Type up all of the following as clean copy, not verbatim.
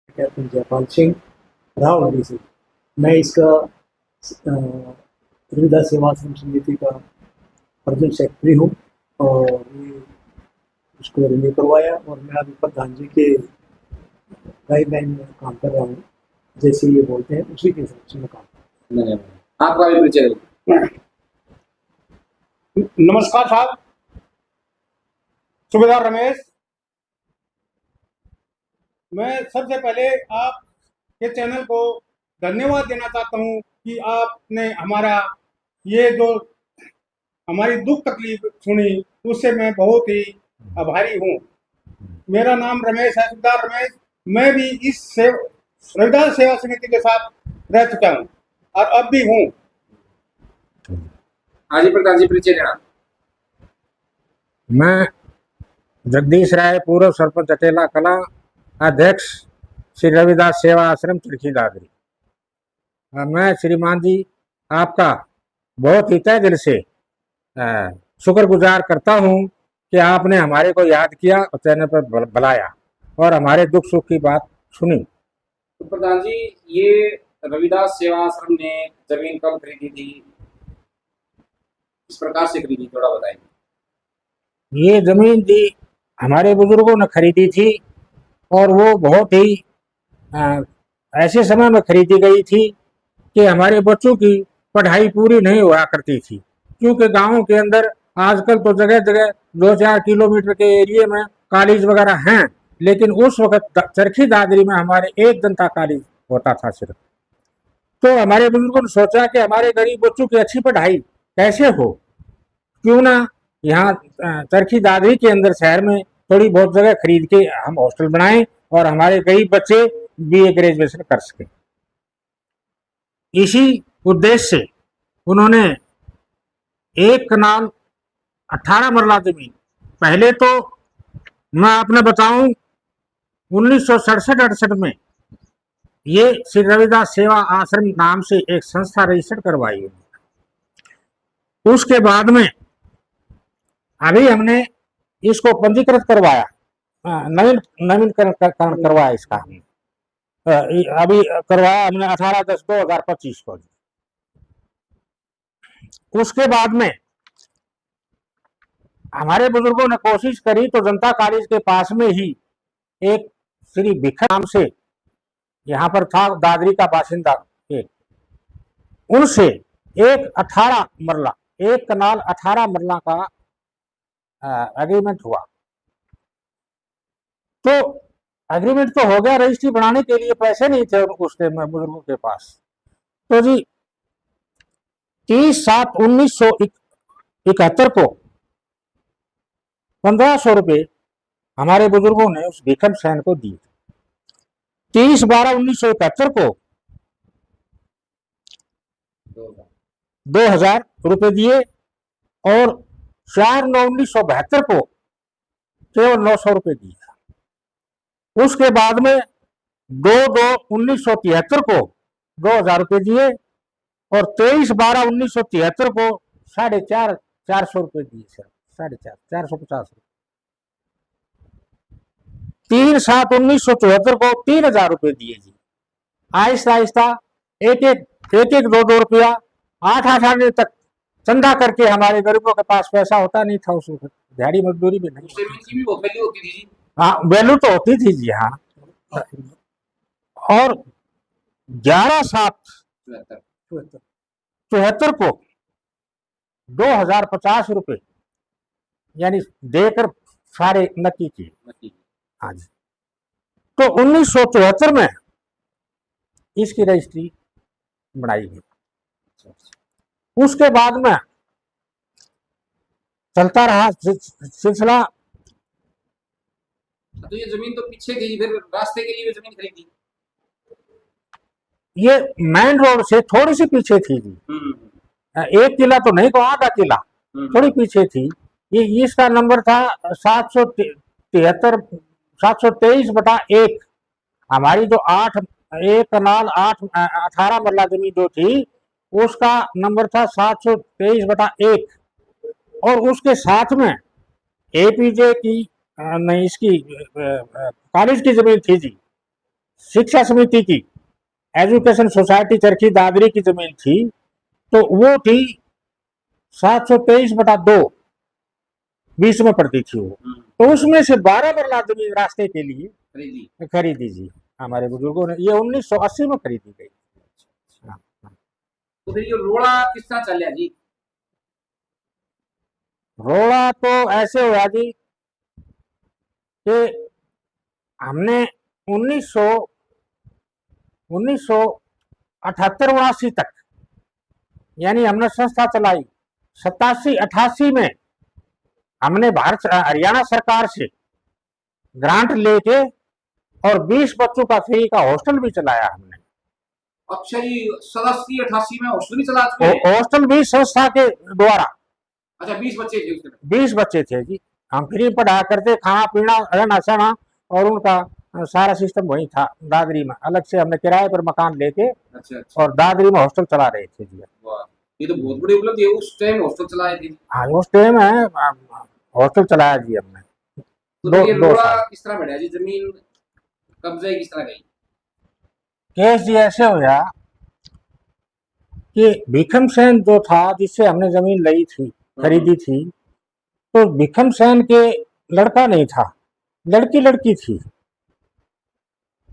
Captain Jaipal Singh Rawal जी से। मैं इसका रविदास सेवाश्रम समिति का प्रेजेंट सेक्रेटरी हूँ और ये उसको रिन्यू करवाया और मैं अभी प्रधान जी के गाइडलाइन में काम कर रहा हूँ। जैसे ये बोलते हैं उसी के हिसाब से मैं काम कर धन्यवाद। आपका भी परिचय दो। नमस्कार साहब, सुबेदार रमेश। मैं सबसे पहले आप के चैनल को धन्यवाद देना चाहता हूं कि आपने हमारा ये जो हमारी दुख तकलीफ सुनी उससे मैं बहुत ही आभारी हूं। मेरा नाम रमेश है, सुबेदार रमेश। मैं भी इस रविदास सेवा समिति के साथ रह चुका हूं और अब भी हूं। हाँ जी प्रधान जी, परिचय देना। मैं जगदीश राय, पूर्व सरपंच अटेला कला, अध्यक्ष श्री रविदास सेवा आश्रम चिड़की दादरी। मैं श्रीमान जी आपका बहुत ही तहे दिल से शुक्रगुजार करता हूं कि आपने हमारे को याद किया और चैनल पर बुलाया और हमारे दुख सुख की बात सुनी। तो प्रधान जी, ये रविदास सेवा आश्रम ने जमीन कब खरीदी थी, किस प्रकार से खरीदी, थोड़ा बताएंगे। ये जमीन जी हमारे बुजुर्गों ने खरीदी थी और वो बहुत ही ऐसे समय में खरीदी गई थी कि हमारे बच्चों की पढ़ाई पूरी नहीं हुआ करती थी, क्योंकि गांवों के अंदर आजकल तो जगह जगह 2-4 किलोमीटर के एरिए में कॉलेज वगैरह हैं, लेकिन उस वक्त चरखी दादरी में हमारे एक जनता कॉलेज होता था सिर्फ। तो हमारे बुजुर्गों ने सोचा कि हमारे गरीब बच्चों की अच्छी पढ़ाई कैसे हो, क्यों ना यहाँ चरखी दादरी के अंदर शहर में थोड़ी बहुत जगह खरीद के हम हॉस्टल बनाएं और हमारे गरीब बच्चे बीए ग्रेजुएशन कर सकें। इसी उद्देश्य से उन्होंने एक कनाल 18 मरला जमीन, पहले तो मैं आपने बताऊं 1967-68 में ये श्री रविदास सेवा आश्रम नाम से एक संस्था रजिस्टर करवाई। उसके बाद में अभी हमने इसको पंजीकृत करवाया, नवीनकरण करवाया इसका हमने अभी करवाया हमने 18/10/2025 को। उसके बाद में हमारे बुजुर्गों ने कोशिश करी तो जनता कॉलेज के पास में ही एक श्री भिखर नाम से यहाँ पर था, दादरी का बासिंदा, एक उनसे एक 18 मरला, एक कनाल 18 मरला का एग्रीमेंट हुआ। तो एग्रीमेंट तो हो गया, रजिस्ट्री बनाने के लिए पैसे नहीं थे उस टाइम में बुजुर्गों के पास। तो जी 30/7/1971 को 1500 रुपये हमारे बुजुर्गों ने उस भिखम सैन को दिए। 30/12/1971 को 2000 रुपये दिए और 4/9/1972 को केवल 900 रुपये दिए। उसके बाद में 2/2/1973 को 2000 रुपये दिए और 23/12/1973 को 450 रुपये दिए सर, 450 रुपये। 3/7/1974 को 3000 रुपये दिए जी। आहिस्ता आहिस्ता एक 2 रुपया 8 आने तक चंदा करके, हमारे गरीबों के पास पैसा होता नहीं था उस वक्त, दिहाड़ी मजदूरी भी नहीं, हाँ वैल्यू तो होती थी जी। हाँ, और 11/7/74 को 2050 रुपये यानी देकर सारे नक्की किए। हाँ जी। तो 1974 में इसकी रजिस्ट्री बनाई गई। उसके बाद में चलता रहा सिलसिला। तो ये जमीन तो पीछे थी, फिर रास्ते के लिए जमीन खरीदी? ये मेन रोड से थोड़ी सी पीछे थी जी, 1 किला तो नहीं को आधा किला थोड़ी पीछे थी। ये इसका नंबर था 723/1। हमारी जो 1 कनाल 18 मरला जमीन जो थी उसका नंबर था 723/1 और उसके साथ में एपीजे की नहीं, इसकी कॉलेज की जमीन थी जी, शिक्षा समिति की एजुकेशन सोसाइटी चरखी दादरी की जमीन थी, तो वो थी 723/2, 20 में पड़ती थी वो। तो उसमें से 12 मरला जमीन रास्ते के लिए खरीदी। खरीदी जी हमारे बुजुर्गों ने। ये 1980 में खरीदी गई। हाँ, हाँ। तो फिर ये रोड़ा किस तरह चल जी? रोड़ा तो ऐसे हुआ जी कि हमने 1978-79 तक, यानी हमने संस्था चलाई 87-88 में हमने भारत हरियाणा सरकार से ग्रांट लेके और 20 बच्चों का फ्री का हॉस्टल भी चलाया हमने। अच्छा जी, 87-88 में हॉस्टल भी चला चुके हैं? हॉस्टल भी संस्था के द्वारा। अच्छा, 20 बच्चे थे उसमें? 20 बच्चे थे जी। हम फ्री पढ़ाया करते, खाना पीना रहना सहना और उनका सारा सिस्टम वही था दादरी में। अलग से हमने किराए पर मकान लेके अच्छा अच्छा। और दादरी में हॉस्टल चला रहे थे जी। वाह, ये तो बहुत बड़ी उपलब्धि है। उस टाइम हॉस्टल चलाए थे? हाँ, उस टाइम है हॉस्टल चलाया जी हमने। तो ये 2 रोड़ा साल। किस तरह बढ़ा जी? जमीन कब्जे किस तरह गई? केस जी ऐसे हुआ कि भीखम सेन जो था जिससे हमने जमीन ली थी, खरीदी थी, तो भीखम सेन के लड़का नहीं था, लड़की थी।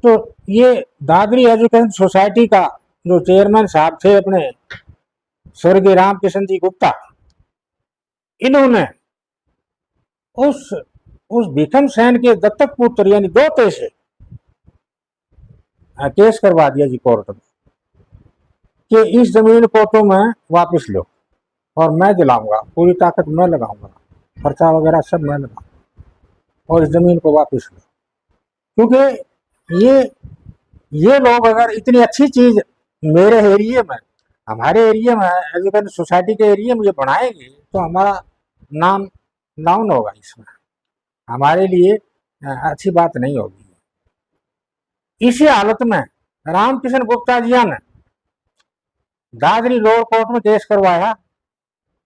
तो ये दादरी एजुकेशन सोसाइटी का जो चेयरमैन साहब थे अपने स्वर्गीय रामकिशन जी गुप्ता, इन्होंने उस भीखम सेन के दत्तक पुत्र यानी दोते से केस करवा दिया जी कोर्ट में कि इस जमीन को तो मैं वापस लो और मैं दिलाऊंगा, पूरी ताकत मैं लगाऊंगा, खर्चा वगैरह सब मैं लगाऊंगा और इस जमीन को वापस लो। क्योंकि ये लोग अगर इतनी अच्छी चीज मेरे एरिया में, हमारे एरिया में एजुकेशन सोसाइटी के एरिया में ये बनाएंगे तो हमारा नाम डाउन होगा, इसमें हमारे लिए अच्छी बात नहीं होगी। इसी हालत में रामकिशन गुप्ता जी ने दादरी लोअर कोर्ट में केस करवाया।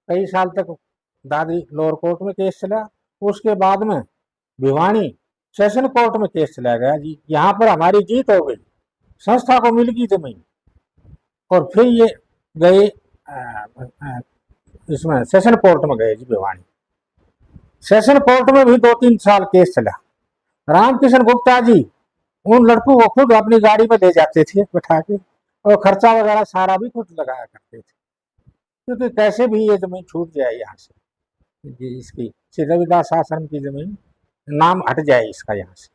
कई साल तक दादरी लोअर कोर्ट में केस चला। उसके बाद में भिवानी सेशन कोर्ट में केस चला गया जी। यहाँ पर हमारी जीत हो गई, संस्था को मिल गई जमीन। और फिर ये गए इसमें सेशन कोर्ट में गए जी भिवानी। सेशन कोर्ट में भी 2-3 साल केस चला। रामकिशन गुप्ता जी उन लड़कों को खुद अपनी गाड़ी में ले जाते थे बैठा के और खर्चा वगैरह सारा भी खुद लगाया करते थे, क्योंकि कैसे भी ये जमीन छूट जाए यहाँ से जी, इसकी श्री रविदास आश्रम की जमीन नाम हट जाए इसका यहाँ से।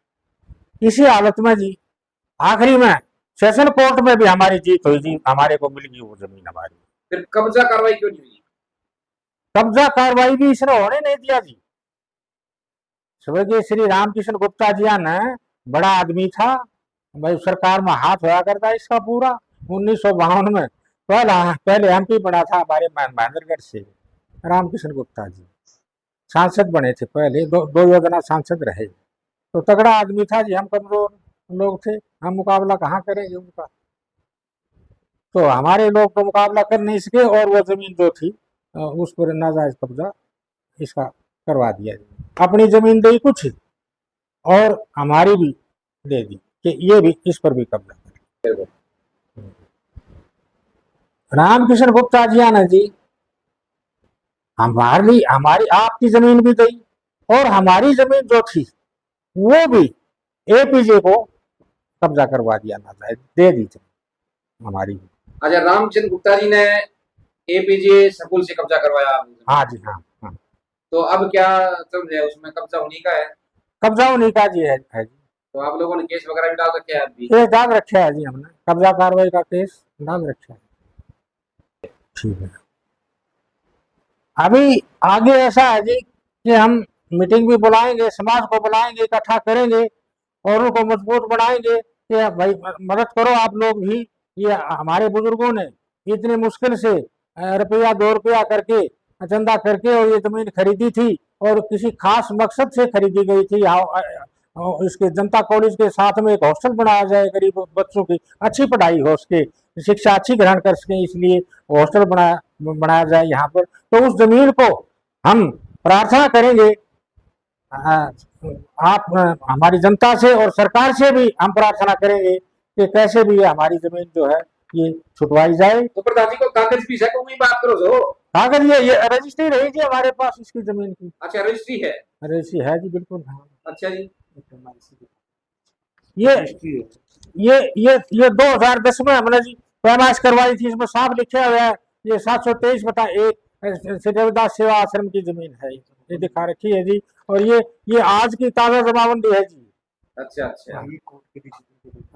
इसी हालत में जी आखिरी में सेशन कोर्ट में भी हमारी जीत हुई जी, हमारे को मिल गई वो जमीन हमारी। फिर कब्जा कार्रवाई क्यों नहीं हुई? कब्जा कार्रवाई भी इसने होने नहीं दिया जी। स्वर्गीय श्री रामकिशन गुप्ता जी ने, बड़ा आदमी था भाई, सरकार में हाथ होया करता इसका पूरा। 1952 में पहले एमपी बना था हमारे महेंद्रगढ़ से रामकिशन गुप्ता जी, सांसद बने थे पहले, 2 योजना सांसद रहे। तो तगड़ा आदमी था जी। हम कमजोर लोग थे, हम मुकाबला कहाँ करेंगे उनका। तो हमारे लोग तो मुकाबला कर नहीं सके और वो जमीन जो थी उस पर नाजायज कब्जा इसका करवा दिया। अपनी जमीन दी कुछ और हमारी भी दे दी कि ये भी इस पर भी कब्जा करें। रामकिशन गुप्ता जी ने जी हमारी आपकी जमीन भी दी और हमारी जमीन जो थी वो भी एपीजे को कब्जा करवा दिया, नाजायज दे दी जमीन हमारी। अच्छा, रामचंद्र गुप्ता जी ने एपीजे स्कूल से कब्जा करवाया? हाँ जी, हाँ हाँ। तो अब क्या चल रहा है उसमें? कब्जा उन्हीं का है? कब्जा उन्हीं का जी है जी। तो आप लोगों ने केस वगैरह भी डाल रखे हैं अभी? केस डाल रखा है जी, हमने कब्जा कार्रवाई का केस डाल रखा है। ठीक है, अभी आगे ऐसा है जी कि हम मीटिंग भी बुलाएंगे, समाज को बुलाएंगे, इकट्ठा करेंगे और उनको मजबूत बनाएंगे कि भाई मदद करो आप लोग भी। ये हमारे बुजुर्गों ने इतनी मुश्किल से रुपया 2 रुपया करके चंदा करके और ये जमीन खरीदी थी और किसी खास मकसद से खरीदी गई थी। इसके जनता कॉलेज के साथ में एक हॉस्टल बनाया जाए, गरीब बच्चों की अच्छी पढ़ाई हो सके, शिक्षा अच्छी ग्रहण कर सके, इसलिए हॉस्टल बनाया जाए यहाँ पर। तो उस जमीन को हम प्रार्थना करेंगे आप हमारी जनता से और सरकार से भी हम प्रार्थना करेंगे कि कैसे भी ये हमारी जमीन जो है ये छुटवाई जाए। तो प्रधान जी को कागज भी है को वही बात करो जो। कागज ये रजिस्ट्री रही जी हमारे पास इसकी जमीन की। अच्छा रजिस्ट्री है। रजिस्ट्री है जी बिल्कुल। हाँ अच्छा जी। ये 2010 में हमने जी पैमाइश करवाई थी, इसमें साफ लिखा हुआ है ये 723/1 श्री रविदास सेवा आश्रम की जमीन है, ये दिखा रखी है जी। और ये आज की ताजा जमाबंदी है जी। अच्छा अच्छा।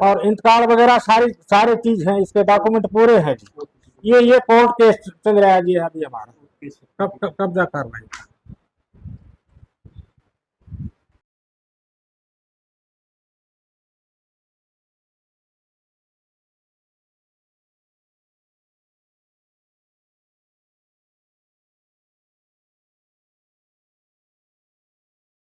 और इंतकाल वगैरह सारे चीज हैं, इसके डॉक्यूमेंट पूरे हैं जी। ये कोर्ट केस चल रहा है जी अभी हमारा, कब्जा कार्रवाई।